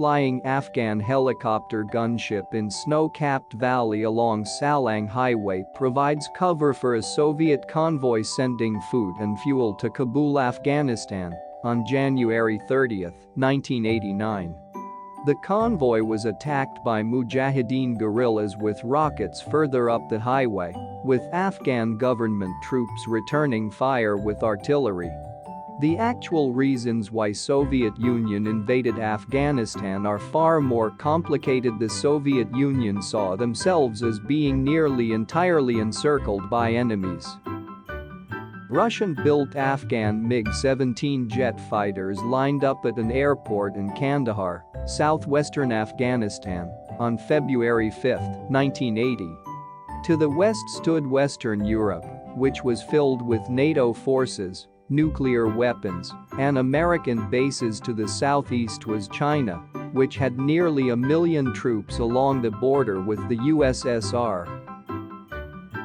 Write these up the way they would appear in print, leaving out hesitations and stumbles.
high-flying Afghan helicopter gunship in snow-capped valley along Salang Highway provides cover for a Soviet convoy sending food and fuel to Kabul, Afghanistan, on January 30, 1989. The convoy was attacked by Mujahideen guerrillas with rockets further up the highway, with Afghan government troops returning fire with artillery. The actual reasons why Soviet Union invaded Afghanistan are far more complicated. The Soviet Union saw themselves as being nearly entirely encircled by enemies. Russian-built Afghan MiG-17 jet fighters lined up at an airport in Kandahar, southwestern Afghanistan, on February 5, 1980. To the west stood Western Europe, which was filled with NATO forces, nuclear weapons, and American bases. To the southeast was China, which had nearly 1 million troops along the border with the USSR.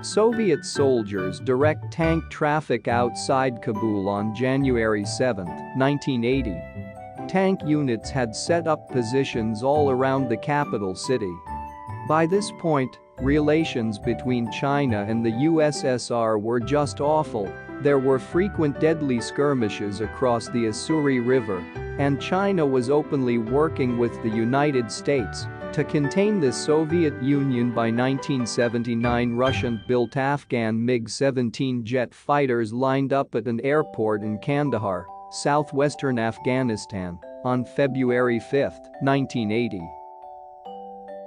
Soviet soldiers direct tank traffic outside Kabul on January 7, 1980. Tank units had set up positions all around the capital city. By this point, relations between China and the USSR were just awful. There were frequent deadly skirmishes across the Ussuri River, and China was openly working with the United States to contain the Soviet Union. By 1979, Russian-built Afghan MiG-17 jet fighters lined up at an airport in Kandahar, southwestern Afghanistan, on February 5, 1980.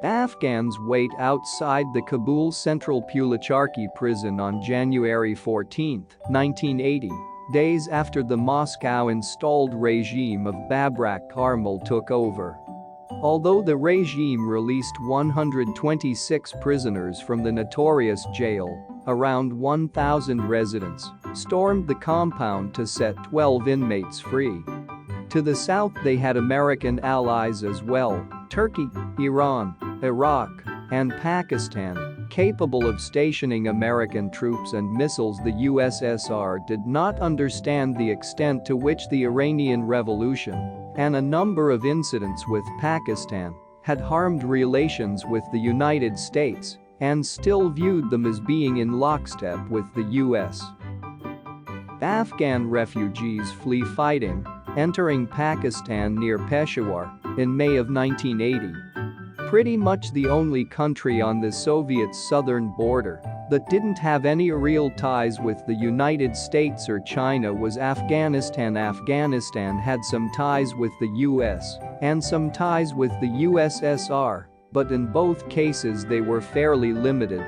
Afghans wait outside the Kabul Central Pulacharki prison on January 14, 1980, days after the Moscow-installed regime of Babrak Karmal took over. Although the regime released 126 prisoners from the notorious jail, around 1,000 residents stormed the compound to set 12 inmates free. To the south they had American allies as well: Turkey, Iran, Iraq, and Pakistan, capable of stationing American troops and missiles. The USSR did not understand the extent to which the Iranian Revolution and a number of incidents with Pakistan had harmed relations with the United States and still viewed them as being in lockstep with the US. Afghan refugees flee fighting, entering Pakistan near Peshawar in May of 1980. Pretty much the only country on the Soviet southern border that didn't have any real ties with the United States or China was Afghanistan. Afghanistan had some ties with the US and some ties with the USSR, but in both cases they were fairly limited.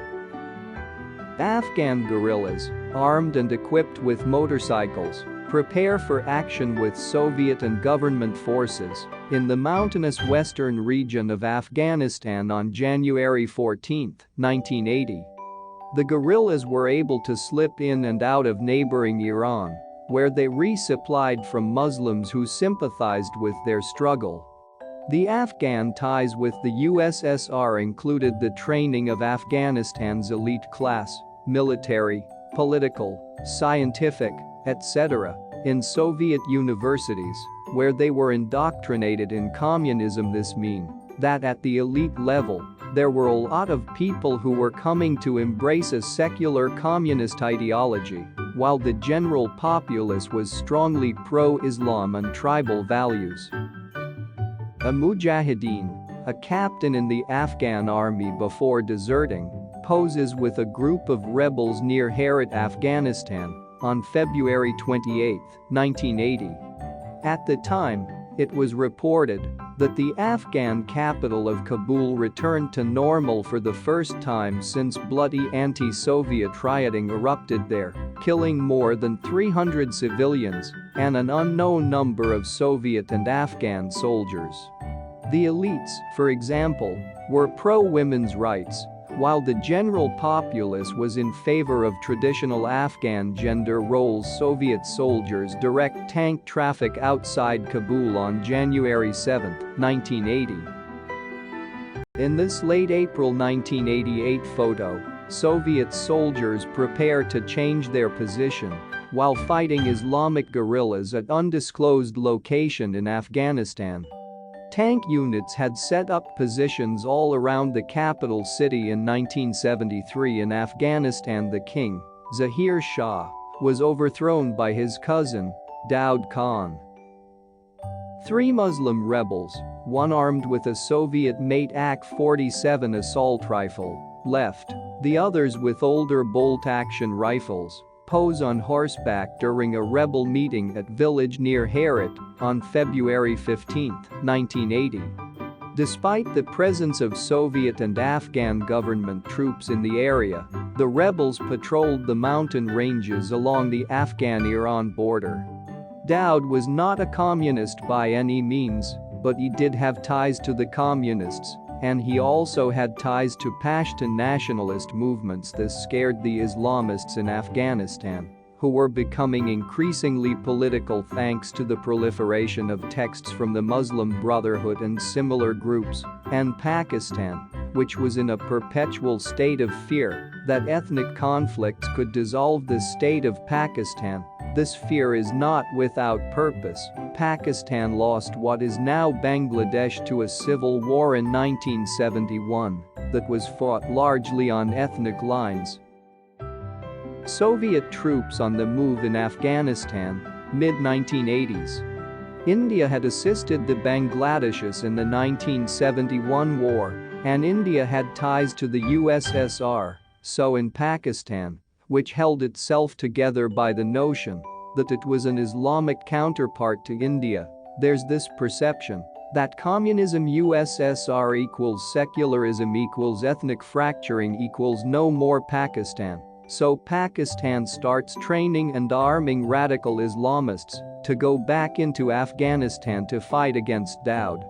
Afghan guerrillas, armed and equipped with motorcycles, prepare for action with Soviet and government forces in the mountainous western region of Afghanistan on January 14, 1980. The guerrillas were able to slip in and out of neighboring Iran, where they resupplied from Muslims who sympathized with their struggle. The Afghan ties with the USSR included the training of Afghanistan's elite class, military, political, scientific, etc., in Soviet universities, where they were indoctrinated in communism. This means that at the elite level, there were a lot of people who were coming to embrace a secular communist ideology, while the general populace was strongly pro-Islam and tribal values. A Mujahideen, a captain in the Afghan army before deserting, poses with a group of rebels near Herat, Afghanistan, on February 28, 1980. At the time, it was reported that the Afghan capital of Kabul returned to normal for the first time since bloody anti-Soviet rioting erupted there, killing more than 300 civilians and an unknown number of Soviet and Afghan soldiers. The elites, for example, were pro-women's rights, while the general populace was in favor of traditional Afghan gender roles. Soviet soldiers direct tank traffic outside Kabul on January 7, 1980. In this late April 1988 photo, Soviet soldiers prepare to change their position while fighting Islamic guerrillas at undisclosed location in Afghanistan. Tank units had set up positions all around the capital city in 1973 in Afghanistan. The king, Zahir Shah, was overthrown by his cousin, Daud Khan. 3 Muslim rebels, one armed with a Soviet-made AK-47 assault rifle, left, the others with older bolt-action rifles, pose on horseback during a rebel meeting at village near Herat on February 15, 1980. Despite the presence of Soviet and Afghan government troops in the area, the rebels patrolled the mountain ranges along the Afghan-Iran border. Daud was not a communist by any means, but he did have ties to the communists, and he also had ties to Pashtun nationalist movements. This scared the Islamists in Afghanistan, who were becoming increasingly political thanks to the proliferation of texts from the Muslim Brotherhood and similar groups, and Pakistan, which was in a perpetual state of fear that ethnic conflicts could dissolve the state of Pakistan. This fear is not without purpose. Pakistan lost what is now Bangladesh to a civil war in 1971 that was fought largely on ethnic lines. Soviet troops on the move in Afghanistan, mid-1980s. India had assisted the Bangladeshis in the 1971 war, and India had ties to the USSR, so in Pakistan, which held itself together by the notion that it was an Islamic counterpart to India, there's this perception that communism USSR equals secularism equals ethnic fracturing equals no more Pakistan. So Pakistan starts training and arming radical Islamists to go back into Afghanistan to fight against Daud.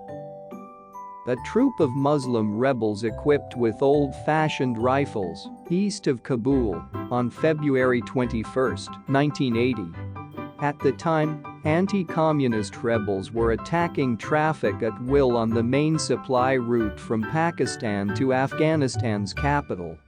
A troop of Muslim rebels equipped with old-fashioned rifles east of Kabul on February 21, 1980. At the time, anti-communist rebels were attacking traffic at will on the main supply route from Pakistan to Afghanistan's capital.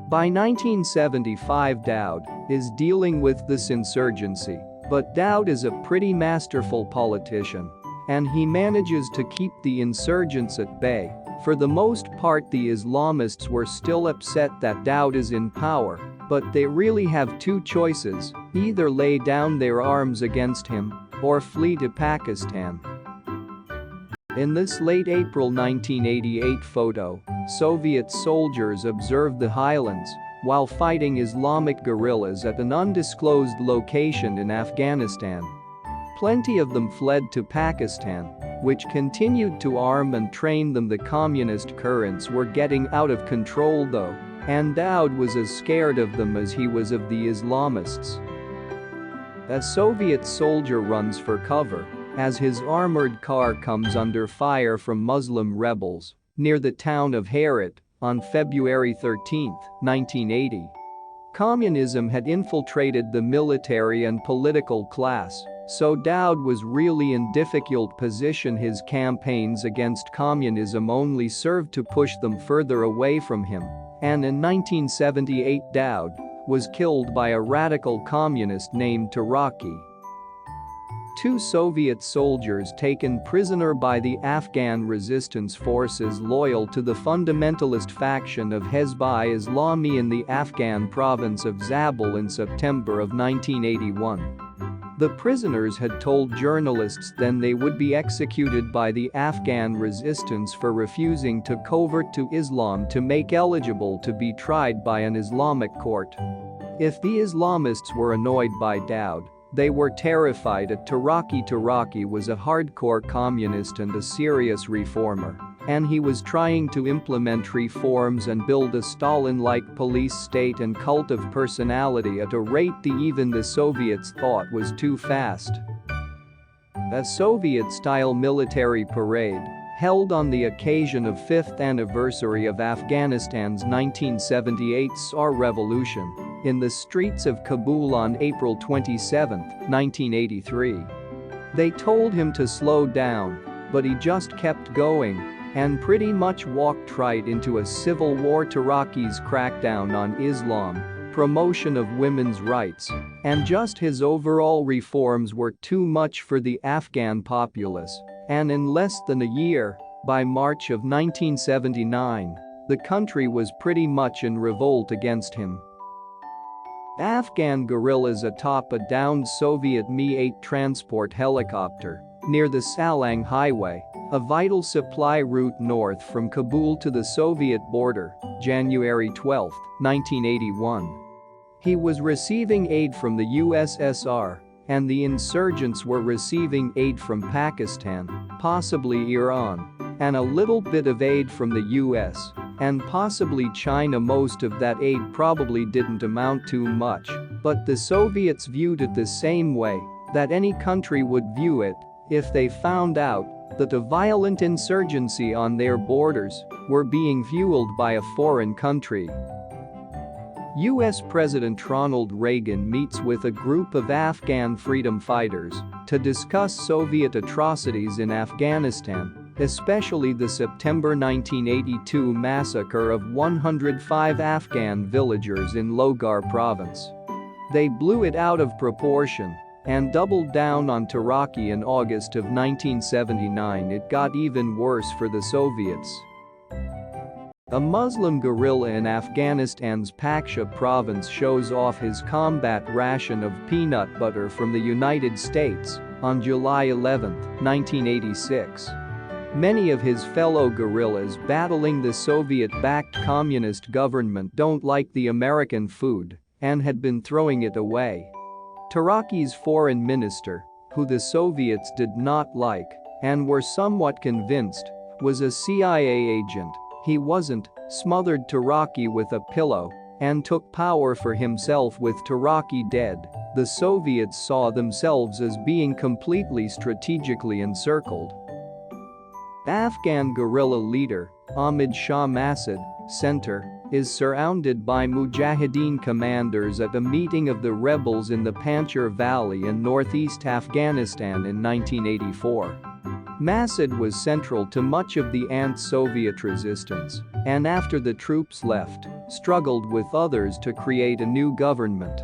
By 1975, Daud is dealing with this insurgency, but Daud is a pretty masterful politician, and he manages to keep the insurgents at bay. For the most part, the Islamists were still upset that Daud is in power, but they really have two choices: either lay down their arms against him or flee to Pakistan. In this late April 1988 photo, Soviet soldiers observed the highlands while fighting Islamic guerrillas at an undisclosed location in Afghanistan. Plenty of them fled to Pakistan, which continued to arm and train them. The communist currents were getting out of control though, and Daud was as scared of them as he was of the Islamists. A Soviet soldier runs for cover as his armored car comes under fire from Muslim rebels near the town of Herat on February 13, 1980. Communism had infiltrated the military and political class, so Daud was really in difficult position. His campaigns against communism only served to push them further away from him, and in 1978 Daud was killed by a radical communist named Taraki. 2 Soviet soldiers taken prisoner by the Afghan resistance forces loyal to the fundamentalist faction of Hezb-e Islami in the Afghan province of Zabul in September of 1981. The prisoners had told journalists then they would be executed by the Afghan resistance for refusing to convert to Islam to make eligible to be tried by an Islamic court. If the Islamists were annoyed by Daud, they were terrified at Taraki. Taraki was a hardcore communist and a serious reformer, and he was trying to implement reforms and build a Stalin-like police state and cult of personality at a rate even the Soviets thought was too fast. A Soviet-style military parade held on the occasion of 5th anniversary of Afghanistan's 1978 Tsar Revolution in the streets of Kabul on April 27, 1983. They told him to slow down, but he just kept going and pretty much walked right into a civil war. Taraki's crackdown on Islam, promotion of women's rights, and just his overall reforms were too much for the Afghan populace, And in less than a year, by March of 1979, the country was pretty much in revolt against him. Afghan guerrillas atop a downed Soviet Mi-8 transport helicopter near the Salang Highway, a vital supply route north from Kabul to the Soviet border, January 12, 1981. He was receiving aid from the USSR, and the insurgents were receiving aid from Pakistan, possibly Iran, and a little bit of aid from the US, and possibly China. Most of that aid probably didn't amount to much, but the Soviets viewed it the same way that any country would view it if they found out that a violent insurgency on their borders were being fueled by a foreign country. US President Ronald Reagan meets with a group of Afghan freedom fighters to discuss Soviet atrocities in Afghanistan, especially the September 1982 massacre of 105 Afghan villagers in Logar province. They blew it out of proportion and doubled down on Taraki. In August of 1979, it got even worse for the Soviets. A Muslim guerrilla in Afghanistan's Paksha province shows off his combat ration of peanut butter from the United States on July 11, 1986. Many of his fellow guerrillas battling the Soviet-backed communist government don't like the American food and had been throwing it away. Taraki's foreign minister, who the Soviets did not like and were somewhat convinced was a CIA agent. He wasn't, smothered Taraki with a pillow and took power for himself. With Taraki dead, the Soviets saw themselves as being completely strategically encircled. Afghan guerrilla leader Ahmad Shah Massoud Center is surrounded by Mujahideen commanders at a meeting of the rebels in the Panjshir Valley in northeast Afghanistan in 1984. Massoud was central to much of the anti-Soviet resistance, and after the troops left, struggled with others to create a new government.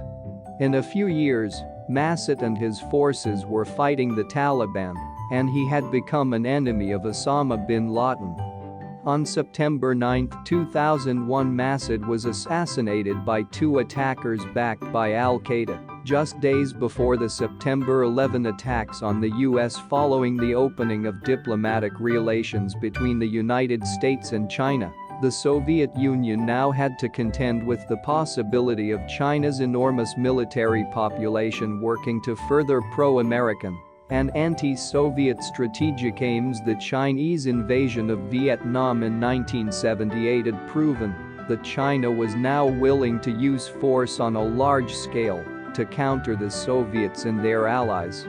In a few years, Massoud and his forces were fighting the Taliban, and he had become an enemy of Osama bin Laden. On September 9, 2001, Massoud was assassinated by two attackers backed by Al-Qaeda, just days before the September 11 attacks on the US. Following the opening of diplomatic relations between the United States and China, the Soviet Union now had to contend with the possibility of China's enormous military population working to further pro-American and anti-Soviet strategic aims. The Chinese invasion of Vietnam in 1978 had proven that China was now willing to use force on a large scale to counter the Soviets and their allies.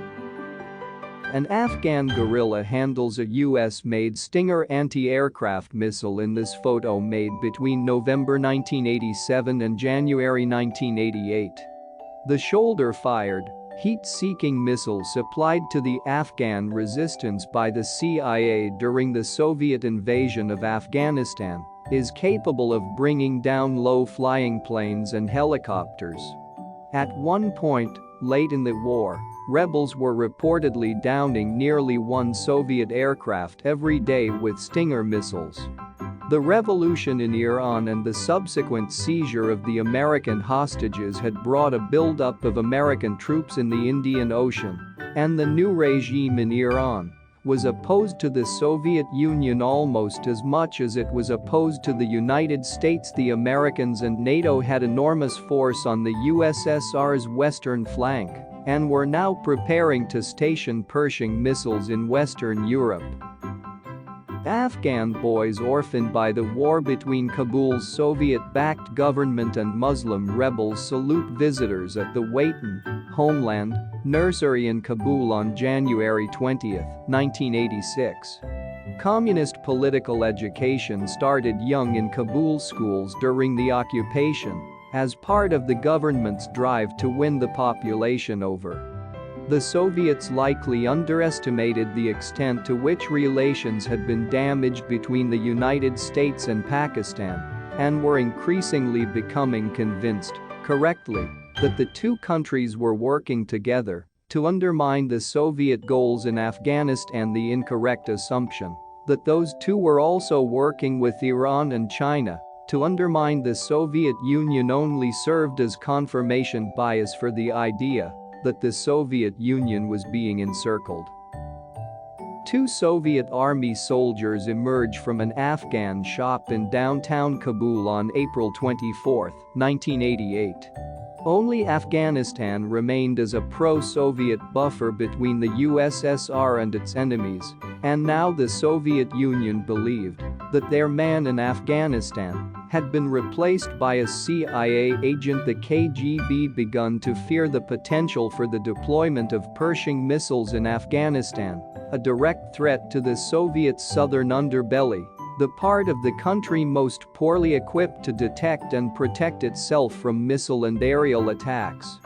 An Afghan guerrilla handles a US-made Stinger anti-aircraft missile in this photo made between November 1987 and January 1988. The shoulder-fired, heat-seeking missile supplied to the Afghan resistance by the CIA during the Soviet invasion of Afghanistan is capable of bringing down low-flying planes and helicopters. At one point, late in the war, rebels were reportedly downing nearly one Soviet aircraft every day with Stinger missiles. The revolution in Iran and the subsequent seizure of the American hostages had brought a buildup of American troops in the Indian Ocean, and the new regime in Iran was opposed to the Soviet Union almost as much as it was opposed to the United States. The Americans and NATO had enormous force on the USSR's western flank and were now preparing to station Pershing missiles in Western Europe. Afghan boys orphaned by the war between Kabul's Soviet-backed government and Muslim rebels salute visitors at the Waitan Homeland Nursery in Kabul on January 20, 1986. Communist political education started young in Kabul schools during the occupation as part of the government's drive to win the population over. The Soviets likely underestimated the extent to which relations had been damaged between the United States and Pakistan and were increasingly becoming convinced, correctly, that the two countries were working together to undermine the Soviet goals in Afghanistan. The incorrect assumption that those two were also working with Iran and China to undermine the Soviet Union only served as confirmation bias for the idea that the Soviet Union was being encircled. Two Soviet army soldiers emerged from an Afghan shop in downtown Kabul on April 24, 1988. Only Afghanistan remained as a pro-Soviet buffer between the USSR and its enemies, and now the Soviet Union believed that their man in Afghanistan had been replaced by a CIA agent. The KGB begun to fear the potential for the deployment of Pershing missiles in Afghanistan, a direct threat to the Soviet southern underbelly, the part of the country most poorly equipped to detect and protect itself from missile and aerial attacks.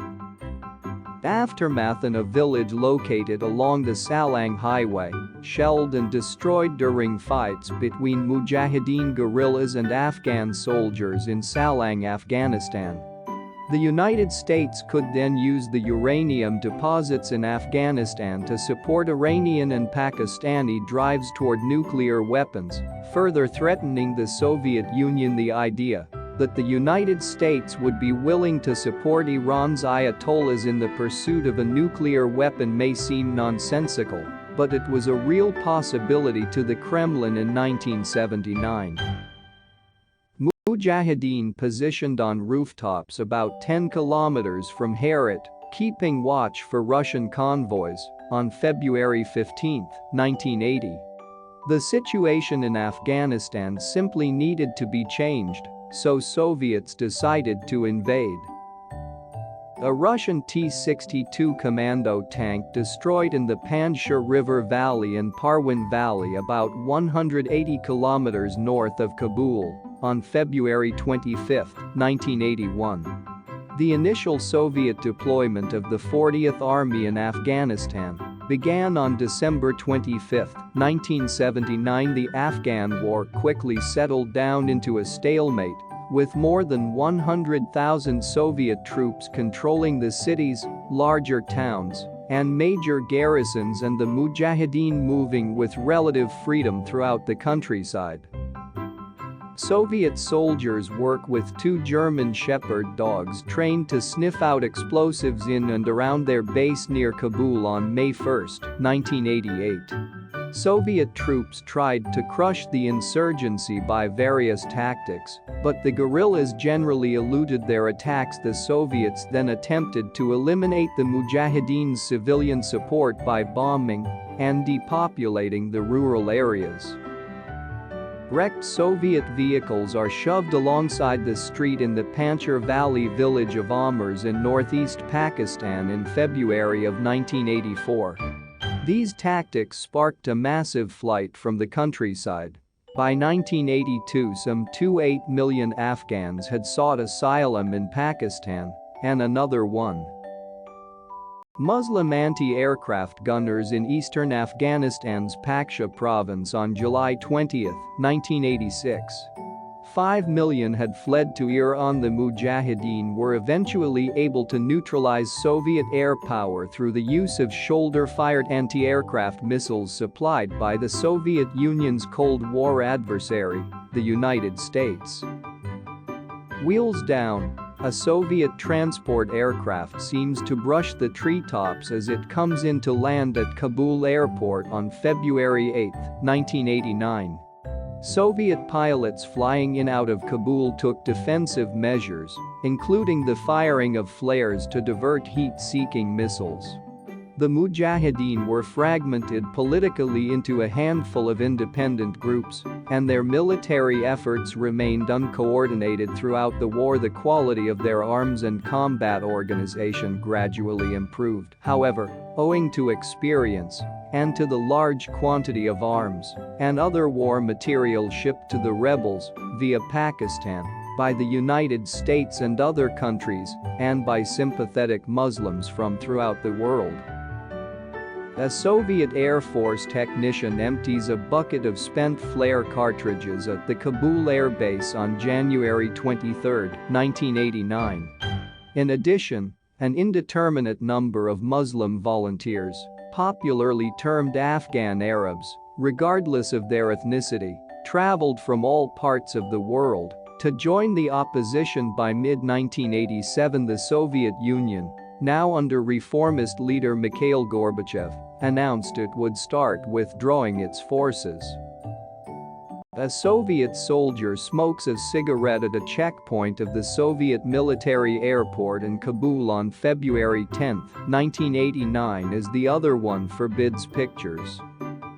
Aftermath: in a village located along the Salang Highway, shelled and destroyed during fights between Mujahideen guerrillas and Afghan soldiers in Salang, Afghanistan. The United States could then use the uranium deposits in Afghanistan to support Iranian and Pakistani drives toward nuclear weapons, further threatening the Soviet Union. The idea that the United States would be willing to support Iran's Ayatollahs in the pursuit of a nuclear weapon may seem nonsensical, but it was a real possibility to the Kremlin in 1979. Mujahideen positioned on rooftops about 10 kilometers from Herat, keeping watch for Russian convoys, on February 15, 1980. The situation in Afghanistan simply needed to be changed, so Soviets decided to invade. A Russian T-62 commando tank destroyed in the Panjshir River Valley and Parwan Valley about 180 kilometers north of Kabul on February 25, 1981. The initial Soviet deployment of the 40th Army in Afghanistan began on December 25, 1979. The Afghan war quickly settled down into a stalemate, with more than 100,000 Soviet troops controlling the cities, larger towns, and major garrisons, and the Mujahideen moving with relative freedom throughout the countryside. Soviet soldiers work with two German Shepherd dogs trained to sniff out explosives in and around their base near Kabul on May 1, 1988. Soviet troops tried to crush the insurgency by various tactics, but the guerrillas generally eluded their attacks. The Soviets then attempted to eliminate the Mujahideen's civilian support by bombing and depopulating the rural areas. Wrecked Soviet vehicles are shoved alongside the street in the Panjshir Valley village of Amers in northeast Pakistan in February of 1984. These tactics sparked a massive flight from the countryside. By 1982, some 2.8 million Afghans had sought asylum in Pakistan, and another 1 Muslim anti-aircraft gunners in eastern Afghanistan's Paksha province on July 20, 1986. 5 million had fled to Iran. The Mujahideen were eventually able to neutralize Soviet air power through the use of shoulder-fired anti-aircraft missiles supplied by the Soviet Union's Cold War adversary, the United States. Wheels down, a Soviet transport aircraft seems to brush the treetops as it comes in to land at Kabul airport on February 8, 1989. Soviet pilots flying in out of Kabul took defensive measures, including the firing of flares to divert heat-seeking missiles. The Mujahideen were fragmented politically into a handful of independent groups, and their military efforts remained uncoordinated throughout the war. The quality of their arms and combat organization gradually improved, however, owing to experience and to the large quantity of arms and other war material shipped to the rebels via Pakistan by the United States and other countries, and by sympathetic Muslims from throughout the world. A Soviet Air Force technician empties a bucket of spent flare cartridges at the Kabul Air Base on January 23, 1989. In addition, an indeterminate number of Muslim volunteers, popularly termed Afghan Arabs, regardless of their ethnicity, traveled from all parts of the world to join the opposition. By mid-1987, the Soviet Union, now under reformist leader Mikhail Gorbachev, announced it would start withdrawing its forces. A Soviet soldier smokes a cigarette at a checkpoint of the Soviet military airport in Kabul on February 10, 1989, as the other one forbids pictures.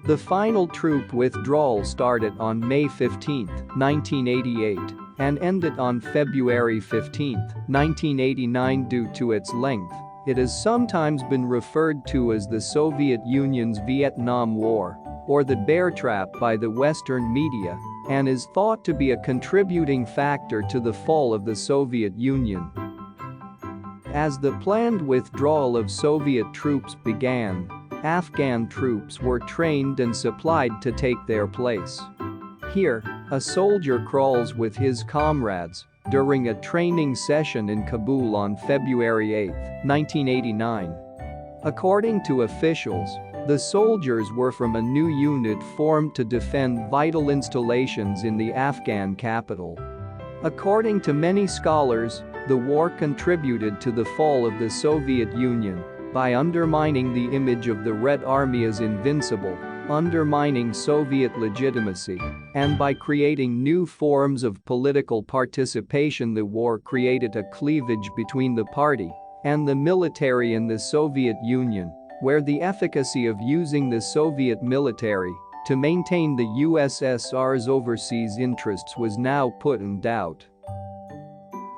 The final troop withdrawal started on May 15, 1988, and ended on February 15, 1989. Due to its length, it has sometimes been referred to as the Soviet Union's Vietnam War or the bear trap by the Western media, and is thought to be a contributing factor to the fall of the Soviet Union. As the planned withdrawal of Soviet troops began, Afghan troops were trained and supplied to take their place. Here, a soldier crawls with his comrades during a training session in Kabul on February 8, 1989. According to officials, the soldiers were from a new unit formed to defend vital installations in the Afghan capital. According to many scholars, the war contributed to the fall of the Soviet Union by undermining the image of the Red Army as invincible, undermining Soviet legitimacy, and by creating new forms of political participation. The war created a cleavage between the party and the military in the Soviet Union, where the efficacy of using the Soviet military to maintain the USSR's overseas interests was now put in doubt.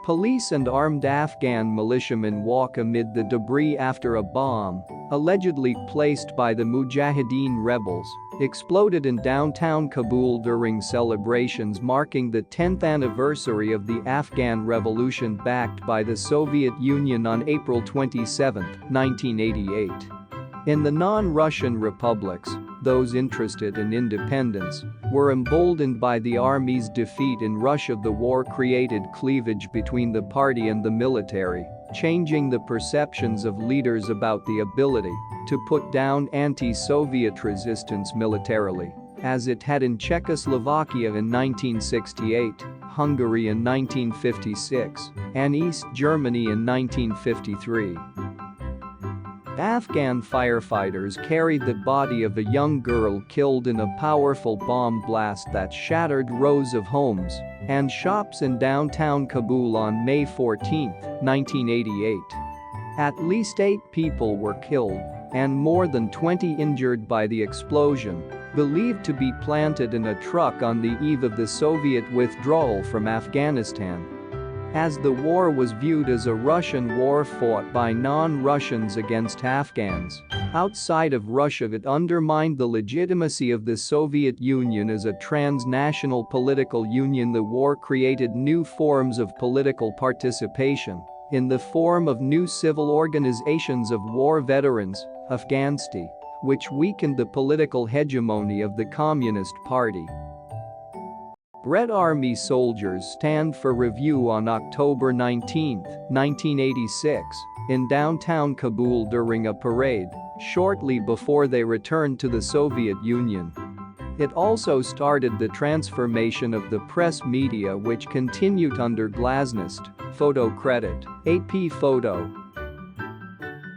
Police and armed Afghan militiamen walk amid the debris after a bomb, allegedly placed by the Mujahideen rebels, exploded in downtown Kabul during celebrations marking the 10th anniversary of the Afghan Revolution backed by the Soviet Union on April 27, 1988. In the non-Russian republics, those interested in independence were emboldened by the army's defeat in Russia. The war created cleavage between the party and the military, changing the perceptions of leaders about the ability to put down anti-Soviet resistance militarily, as it had in Czechoslovakia in 1968, Hungary in 1956, and East Germany in 1953. Afghan firefighters carried the body of a young girl killed in a powerful bomb blast that shattered rows of homes and shops in downtown Kabul on May 14, 1988. At least 8 people were killed and more than 20 injured by the explosion, believed to be planted in a truck on the eve of the Soviet withdrawal from Afghanistan. As the war was viewed as a Russian war fought by non-Russians against Afghans outside of Russia, it undermined the legitimacy of the Soviet Union as a transnational political union. The war created new forms of political participation in the form of new civil organizations of war veterans, Afghanistan, which weakened the political hegemony of the Communist Party. Red Army soldiers stand for review on October 19, 1986, in downtown Kabul during a parade, shortly before they returned to the Soviet Union. It also started the transformation of the press media, which continued under glasnost. Photo credit, AP Photo.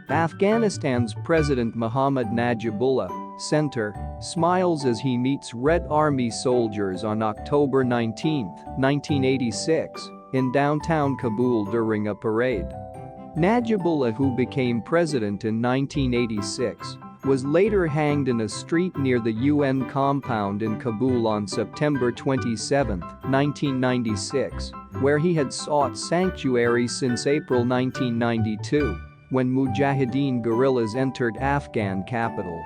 Afghanistan's President Mohammad Najibullah Center smiles as he meets Red Army soldiers on October 19, 1986, in downtown Kabul during a parade. Najibullah, who became president in 1986, was later hanged in a street near the UN compound in Kabul on September 27, 1996, where he had sought sanctuary since April 1992, when Mujahideen guerrillas entered Afghan capital.